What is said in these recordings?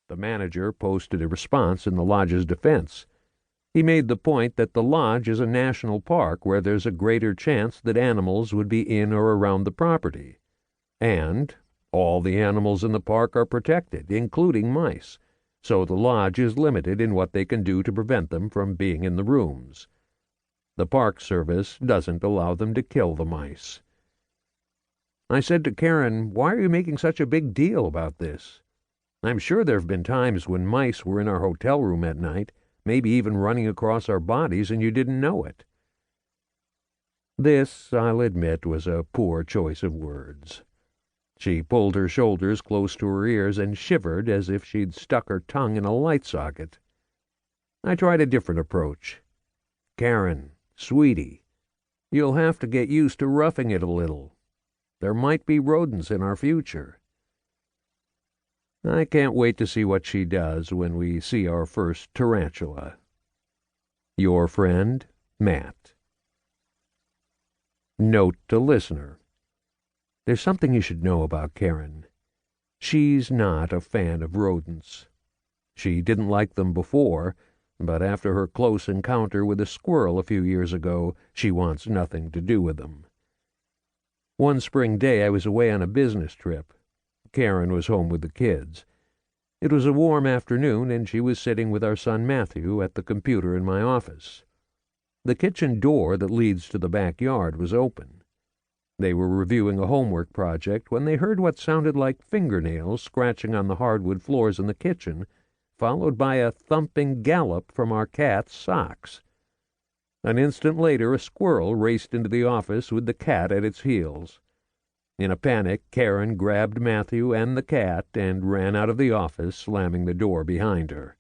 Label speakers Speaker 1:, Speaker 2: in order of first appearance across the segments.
Speaker 1: The manager posted a response in the lodge's defense. He made the point that the lodge is a national park where there's a greater chance that animals would be in or around the property. And all the animals in the park are protected, including mice, so the lodge is limited in what they can do to prevent them from being in the rooms. The Park Service doesn't allow them to kill the mice. I said to Karen, "Why are you making such a big deal about this? I'm sure there have been times when mice were in our hotel room at night, maybe even running across our bodies, and you didn't know it." This, I'll admit, was a poor choice of words. She pulled her shoulders close to her ears and shivered as if she'd stuck her tongue in a light socket. I tried a different approach. "Karen, sweetie, you'll have to get used to roughing it a little. There might be rodents in our future." I can't wait to see what she does when we see our first tarantula. Your friend, Matt. Note to listener. There's something you should know about Karen. She's not a fan of rodents. She didn't like them before, but after her close encounter with a squirrel a few years ago, she wants nothing to do with them. One spring day I was away on a business trip. Karen was home with the kids. It was a warm afternoon, and she was sitting with our son Matthew at the computer in my office. The kitchen door that leads to the backyard was open. They were reviewing a homework project when they heard what sounded like fingernails scratching on the hardwood floors in the kitchen, followed by a thumping gallop from our cat's socks. An instant later, a squirrel raced into the office with the cat at its heels. In a panic, Karen grabbed Matthew and the cat and ran out of the office, slamming the door behind her.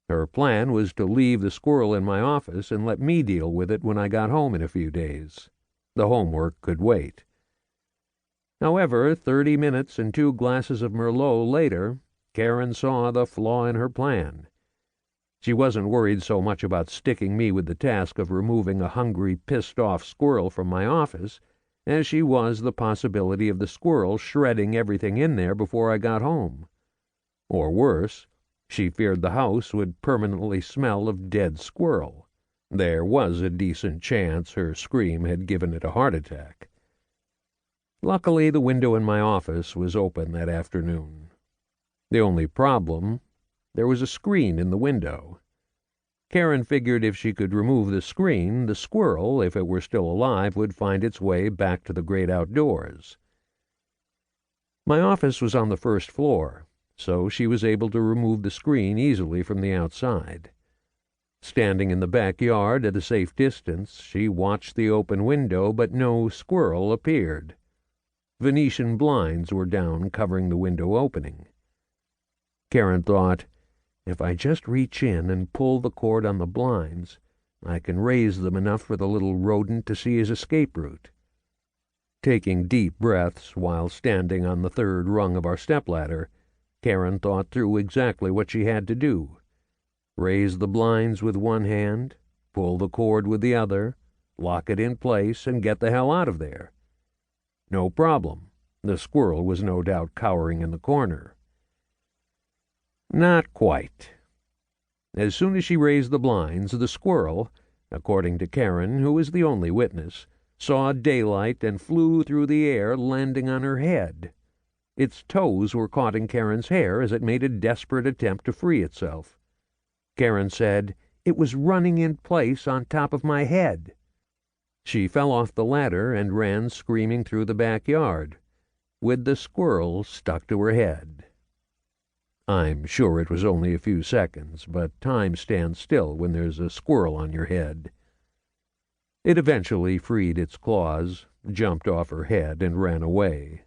Speaker 1: Her plan was to leave the squirrel in my office and let me deal with it when I got home in a few days. The homework could wait. However, 30 minutes and 2 glasses of Merlot later, Karen saw the flaw in her plan. She wasn't worried so much about sticking me with the task of removing a hungry, pissed-off squirrel from my office as she was the possibility of the squirrel shredding everything in there before I got home. Or worse, she feared the house would permanently smell of dead squirrel. There was a decent chance her scream had given it a heart attack. Luckily, the window in my office was open that afternoon. The only problem, there was a screen in the window. Karen figured if she could remove the screen, the squirrel, if it were still alive, would find its way back to the great outdoors. My office was on the first floor, so she was able to remove the screen easily from the outside. Standing in the backyard at a safe distance, she watched the open window, but no squirrel appeared. Venetian blinds were down, covering the window opening. Karen thought, if I just reach in and pull the cord on the blinds, I can raise them enough for the little rodent to see his escape route. Taking deep breaths while standing on the 3rd rung of our stepladder, Karen thought through exactly what she had to do. Raise the blinds with one hand, pull the cord with the other, lock it in place, and get the hell out of there. No problem. The squirrel was no doubt cowering in the corner. Not quite. As soon as she raised the blinds, the squirrel, according to Karen, who was the only witness, saw daylight and flew through the air, landing on her head. Its toes were caught in Karen's hair as it made a desperate attempt to free itself. Karen said, "It was running in place on top of my head." She fell off the ladder and ran screaming through the backyard, with the squirrel stuck to her head. I'm sure it was only a few seconds, but time stands still when there's a squirrel on your head. It eventually freed its claws, jumped off her head, and ran away.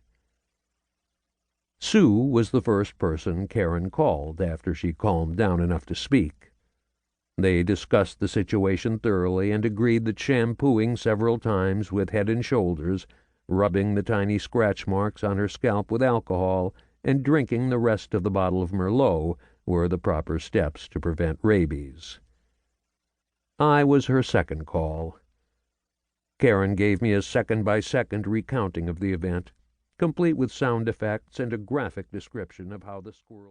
Speaker 1: Sue was the first person Karen called after she calmed down enough to speak. They discussed the situation thoroughly and agreed that shampooing several times with Head and Shoulders, rubbing the tiny scratch marks on her scalp with alcohol, and drinking the rest of the bottle of Merlot were the proper steps to prevent rabies. I was her second call. Karen gave me a second-by-second recounting of the event, complete with sound effects and a graphic description of how the squirrel